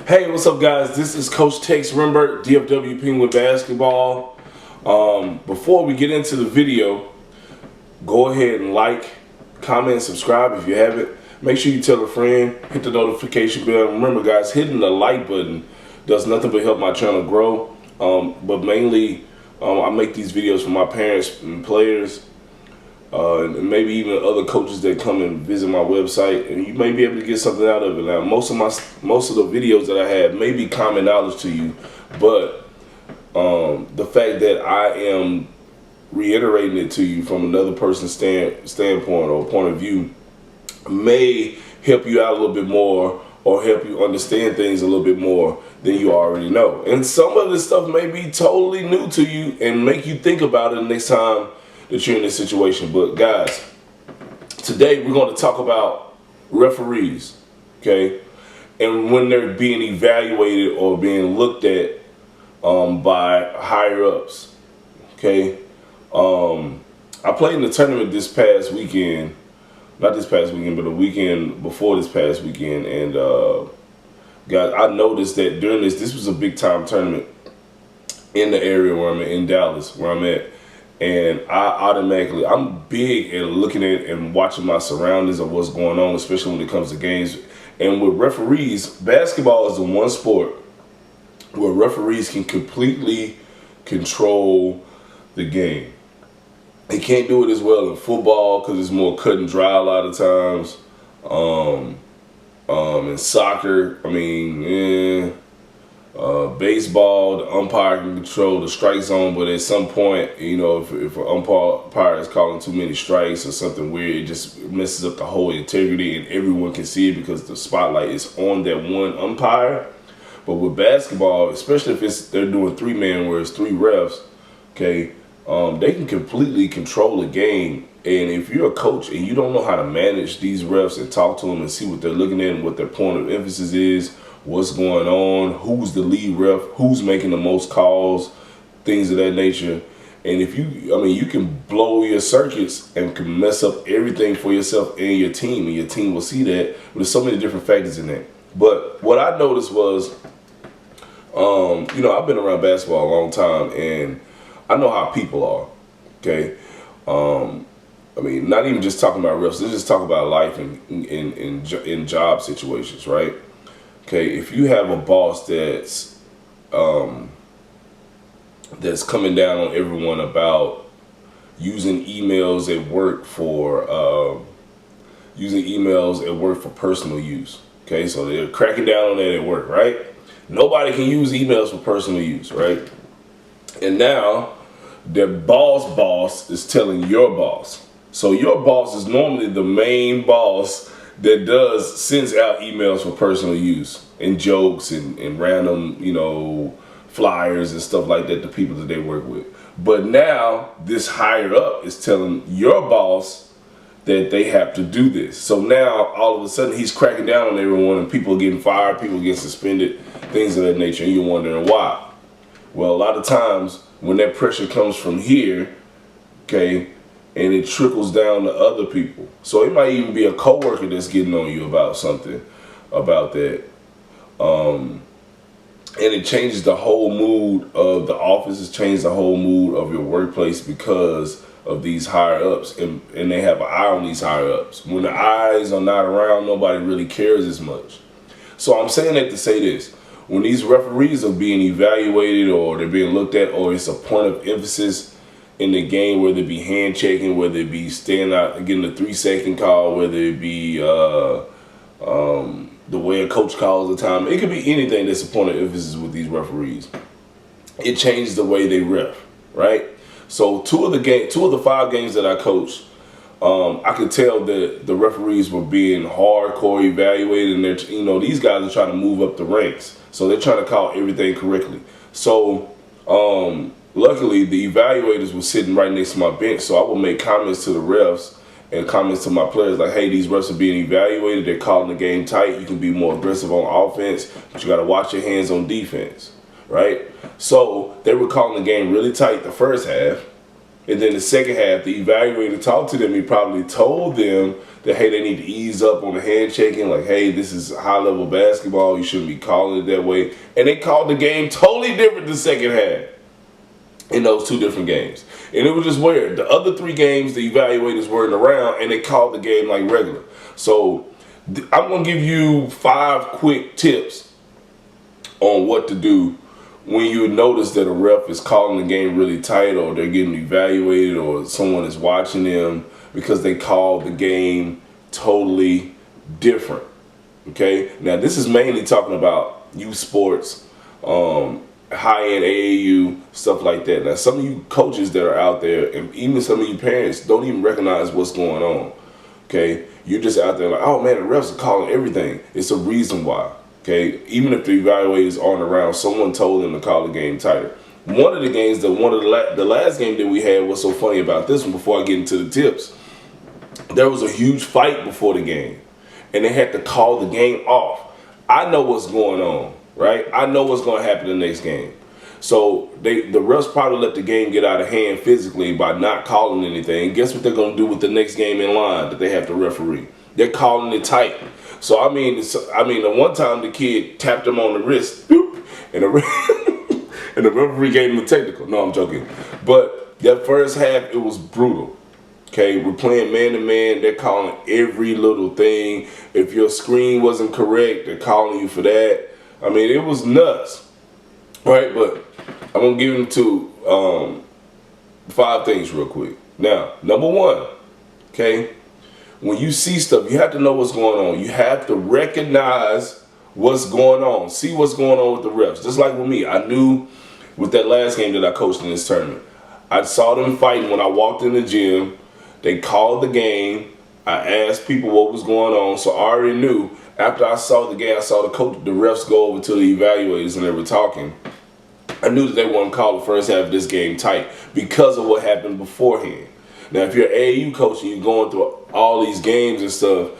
Hey, what's up, guys? This is Coach Tex Rimbert, DFW Penguin Basketball. Before we get into the video, go ahead and like, comment, and subscribe if you haven't. Make sure you tell a friend, hit the notification bell. Remember, guys, hitting the like button does nothing but help my channel grow. But mainly, I make these videos for my parents and players. And maybe even other coaches that come and visit my website, and you may be able to get something out of it. Now, most of the videos that I have may be common knowledge to you, but the fact that I am reiterating it to you from another person's standpoint or point of view may help you out a little bit more, or help you understand things a little bit more than you already know. And some of this stuff may be totally new to you and make you think about it the next time that you're in this situation. But guys, today we're going to talk about referees, okay? And when they're being evaluated or being looked at by higher ups, okay? I played in the tournament this past weekend, not this past weekend, but the weekend before this past weekend, and guys, I noticed that during this was a big time tournament in the area where I'm at, in Dallas, where I'm at. And I'm big at looking at and watching my surroundings of what's going on, especially when it comes to games. And with referees, basketball is the one sport where referees can completely control the game. They can't do it as well in football because it's more cut and dry a lot of times. In soccer, baseball, the umpire can control the strike zone, but at some point, you know, if an umpire is calling too many strikes or something weird, it just messes up the whole integrity, and everyone can see it because the spotlight is on that one umpire. But with basketball, especially if they're doing three-man where it's three refs, okay, they can completely control the game. And if you're a coach and you don't know how to manage these refs and talk to them and see what they're looking at and what their point of emphasis is, what's going on, who's the lead ref, who's making the most calls, things of that nature. And if you can blow your circuits and can mess up everything for yourself and your team will see that. But there's so many different factors in that. But what I noticed was, I've been around basketball a long time, and I know how people are, okay? Not even just talking about refs, let's just talk about life in job situations, right? Okay, if you have a boss that's coming down on everyone about using emails at work for personal use, okay, so they're cracking down on that at work, right? Nobody can use emails for personal use, right? And now their boss is telling your boss. So your boss is normally the main boss that sends out emails for personal use and jokes and random, flyers and stuff like that to people that they work with. But now this higher up is telling your boss that they have to do this. So now all of a sudden he's cracking down on everyone, and people are getting fired, people are getting suspended, things of that nature, and you're wondering why. Well, a lot of times when that pressure comes from here, okay, and it trickles down to other people. So it might even be a coworker that's getting on you about something about that. And it changes the whole mood of the office. It's changed the whole mood of your workplace because of these higher ups. And they have an eye on these higher ups. When the eyes are not around, nobody really cares as much. So I'm saying that to say this. When these referees are being evaluated, or they're being looked at, or it's a point of emphasis in the game, whether it be hand checking, whether it be standing out, getting a 3-second call, whether it be the way a coach calls the time, it could be anything that's a point of emphasis with these referees. It changes the way they ref, right? So two of the 5 games that I coached, I could tell that the referees were being hardcore evaluated, and these guys are trying to move up the ranks, so they're trying to call everything correctly. So luckily, the evaluators were sitting right next to my bench, so I would make comments to the refs and comments to my players like, hey, these refs are being evaluated, they're calling the game tight, you can be more aggressive on offense, but you got to watch your hands on defense, right? So they were calling the game really tight the first half, And then the second half, the evaluator talked to them. He probably told them that, hey, they need to ease up on the handshaking. Like, hey, this is high-level basketball. You shouldn't be calling it that way. And they called the game totally different the second half in those two different games. And it was just weird. The other three games, the evaluators weren't around, and they called the game like regular. So I'm going to give you 5 quick tips on what to do when you notice that a ref is calling the game really tight, or they're getting evaluated, or someone is watching them because they called the game totally different. Okay? Now, this is mainly talking about youth sports, high-end AAU, stuff like that. Now, some of you coaches that are out there, and even some of you parents, don't even recognize what's going on. Okay? You're just out there like, oh man, the refs are calling everything. It's a reason why. Okay, even if the evaluators aren't around, someone told them to call the game tighter. One of the games, the last game that we had, what's so funny about this one, before I get into the tips, there was a huge fight before the game, and they had to call the game off. I know what's going on, right? I know what's going to happen the next game. So the refs probably let the game get out of hand physically by not calling anything. Guess what they're going to do with the next game in line that they have to referee? They're calling it tight. So I mean, the one time the kid tapped him on the wrist, boop, and the referee gave him a technical. No, I'm joking. But that first half, it was brutal. Okay, we're playing man to man. They're calling every little thing. If your screen wasn't correct, they're calling you for that. I mean, it was nuts, right? But I'm gonna give them to 5 things real quick. Now, number 1, okay. When you see stuff, you have to know what's going on. You have to recognize what's going on. See what's going on with the refs. Just like with me, I knew with that last game that I coached in this tournament. I saw them fighting when I walked in the gym. They called the game. I asked people what was going on, so I already knew. After I saw the game, I saw the refs go over to the evaluators and they were talking. I knew that they wouldn't call the first half of this game tight because of what happened beforehand. Now, if you're an AAU coach and you're going through all these games and stuff,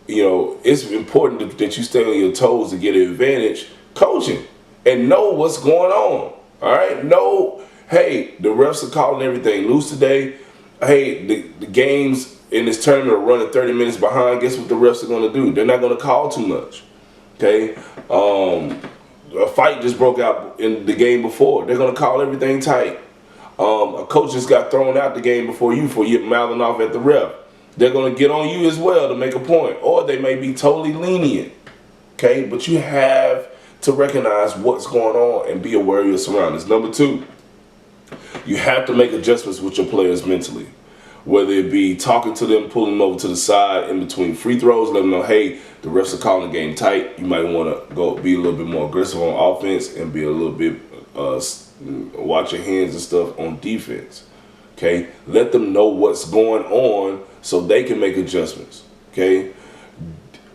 you know, it's important that you stay on your toes to get an advantage coaching and know what's going on. All right? Know, hey, the refs are calling everything loose today. Hey, the games in this tournament are running 30 minutes behind. Guess what the refs are going to do? They're not going to call too much. Okay? A fight just broke out in the game before. They're going to call everything tight. A coach just got thrown out the game before you're mouthing off at the ref. They're going to get on you as well to make a point, or they may be totally lenient. Okay, but you have to recognize what's going on and be aware of your surroundings. Number 2, you have to make adjustments with your players mentally, whether it be talking to them, pulling them over to the side in between free throws, let them know, hey, the refs are calling the game tight. You might want to go be a little bit more aggressive on offense and be a little bit watch your hands and stuff on defense. Okay, let them know what's going on so they can make adjustments. Okay,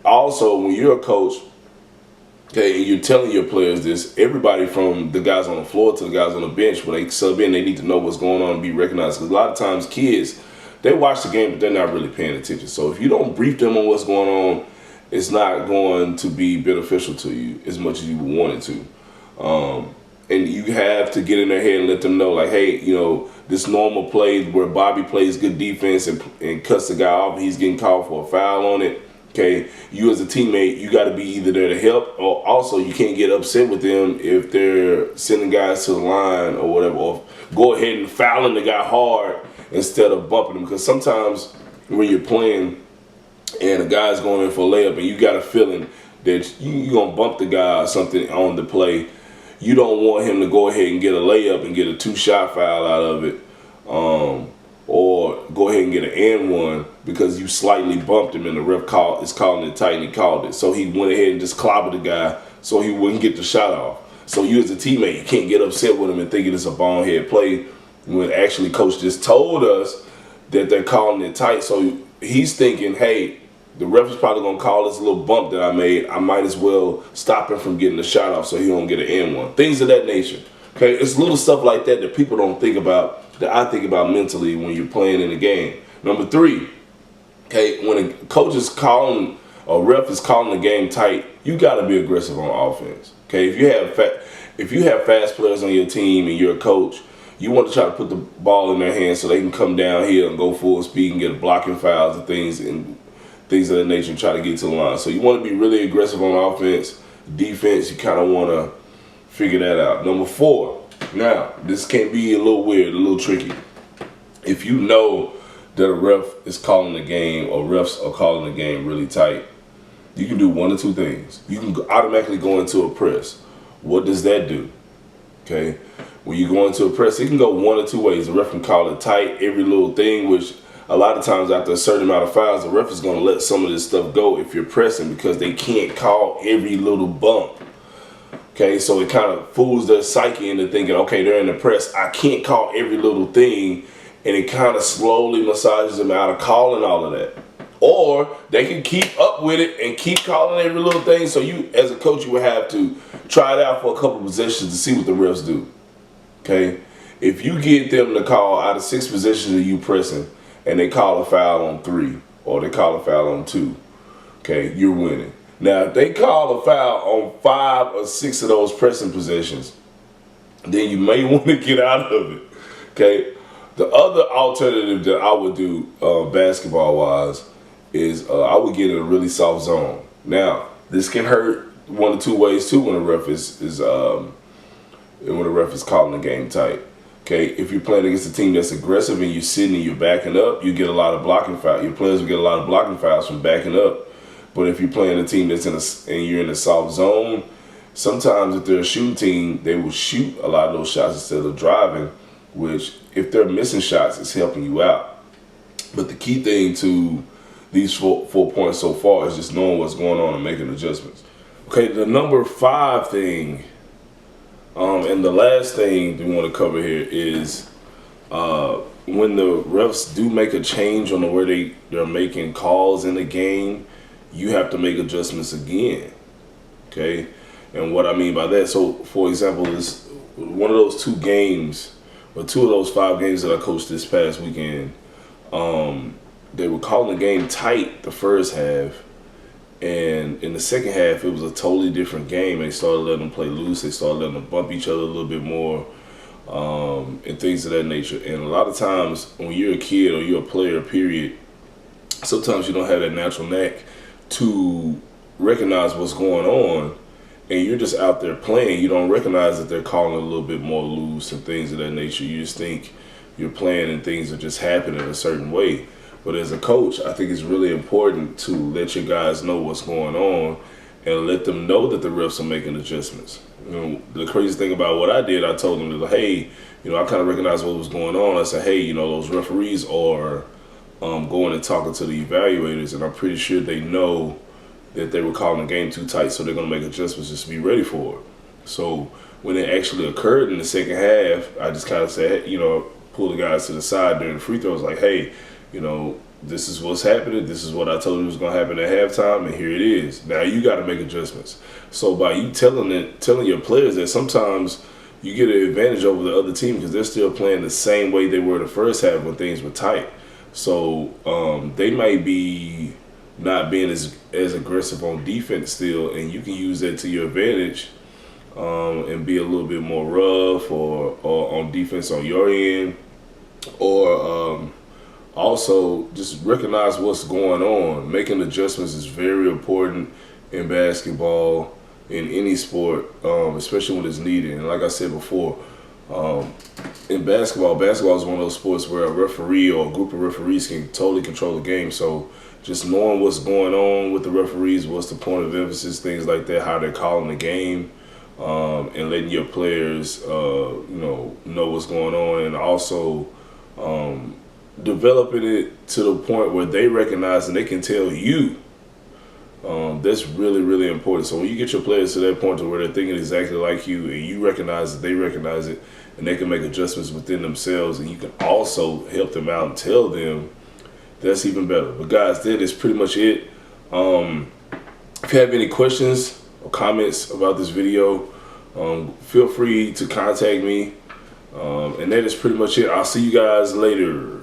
also when you're a coach, okay, and you're telling your players this, everybody from the guys on the floor to the guys on the bench, when they sub in, they need to know what's going on and be recognized. Because a lot of times kids, they watch the game but they're not really paying attention. So if you don't brief them on what's going on, it's not going to be beneficial to you as much as you want it to. And you have to get in their head and let them know, like, hey, you know, this normal play where Bobby plays good defense and cuts the guy off and he's getting called for a foul on it. Okay, you as a teammate, you got to be either there to help, or also you can't get upset with them if they're sending guys to the line or whatever, or go ahead and fouling the guy hard instead of bumping him. Because sometimes when you're playing and a guy's going in for a layup and you got a feeling that you're going to bump the guy or something on the play, you don't want him to go ahead and get a layup and get a 2-shot foul out of it, or go ahead and get an and one because you slightly bumped him and the ref is calling it tight and he called it. So he went ahead and just clobbered the guy so he wouldn't get the shot off. So you as a teammate, you can't get upset with him and thinking it's a bonehead play when actually coach just told us that they're calling it tight. So he's thinking, hey, the ref is probably going to call this little bump that I made. I might as well stop him from getting the shot off so he don't get an N1. Things of that nature. Okay, it's little stuff like that that people don't think about, that I think about mentally when you're playing in the game. Number 3, okay, when a coach is calling, or ref is calling the game tight, you got to be aggressive on offense. Okay, if you have fast players on your team and you're a coach, you want to try to put the ball in their hands so they can come down here and go full speed and get blocking fouls and things of that nature and try to get to the line. So you want to be really aggressive on offense. Defense, you kind of want to figure that out. Number 4. Now, this can be a little weird, a little tricky. If you know that a ref is calling the game or refs are calling the game really tight, you can do one or two things. You can automatically go into a press. What does that do? Okay, when you go into a press, it can go one or two ways. The ref can call it tight, every little thing, which a lot of times after a certain amount of fouls, the ref is going to let some of this stuff go if you're pressing because they can't call every little bump. Okay, so it kind of fools their psyche into thinking, okay, they're in the press, I can't call every little thing, and it kind of slowly massages them out of calling all of that. Or they can keep up with it and keep calling every little thing. So you, as a coach, you would have to try it out for a couple of possessions to see what the refs do. Okay? If you get them to call out of 6 possessions of you pressing and they call a foul on 3 or they call a foul on 2, okay, you're winning. Now, if they call a foul on 5 or 6 of those pressing possessions, then you may want to get out of it. Okay? The other alternative that I would do basketball-wise is I would get in a really soft zone. Now, this can hurt one or two ways too when a ref is calling the game tight. Okay, if you're playing against a team that's aggressive and you're sitting and you're backing up, you get a lot of blocking fouls. Your players will get a lot of blocking fouls from backing up. But if you're playing a team that's and you're in a soft zone, sometimes if they're a shooting team, they will shoot a lot of those shots instead of driving, which if they're missing shots, it's helping you out. But the key thing to these four points so far is just knowing what's going on and making adjustments. Okay, the number 5 thing, and the last thing we want to cover here is when the refs do make a change on the way they're making calls in the game, you have to make adjustments again. Okay, and what I mean by that, so for example, is one of those 2 games, or 2 of those 5 games that I coached this past weekend. They were calling the game tight the first half, and in the second half it was a totally different game. They started letting them play loose. They started letting them bump each other a little bit more, and things of that nature. And a lot of times when you're a kid or you're a player, period, sometimes you don't have that natural knack to recognize what's going on, and you're just out there playing. You don't recognize that they're calling a little bit more loose and things of that nature. You just think you're playing and things are just happening a certain way. But as a coach, I think it's really important to let your guys know what's going on and let them know that the refs are making adjustments. You know, the crazy thing about what I did, I told them, hey, you know, I kind of recognized what was going on. I said, hey, you know, those referees are going and talking to the evaluators, and I'm pretty sure they know that they were calling the game too tight, so they're going to make adjustments just to be ready for it. So when it actually occurred in the second half, I just kind of said, you know, pull the guys to the side during the free throws, like, hey, you know, this is what's happening. This is what I told you was going to happen at halftime, and here it is. Now you got to make adjustments. So by you telling your players that sometimes you get an advantage over the other team because they're still playing the same way they were the first half when things were tight. So they might be not being as aggressive on defense still, and you can use that to your advantage and be a little bit more rough or on defense on your end, or also just recognize what's going on. Making adjustments is very important in basketball, in any sport, especially when it's needed. And like I said before, in basketball is one of those sports where a referee or a group of referees can totally control the game. So just knowing what's going on with the referees, what's the point of emphasis, things like that, how they're calling the game, and letting your players know what's going on, and also developing it to the point where they recognize and they can tell you. That's really, really important. So when you get your players to that point to where they're thinking exactly like you, and you recognize it, they recognize it, and they can make adjustments within themselves, and you can also help them out and tell them, that's even better. But guys, that is pretty much it. If you have any questions or comments about this video, feel free to contact me. And that is pretty much it. I'll see you guys later.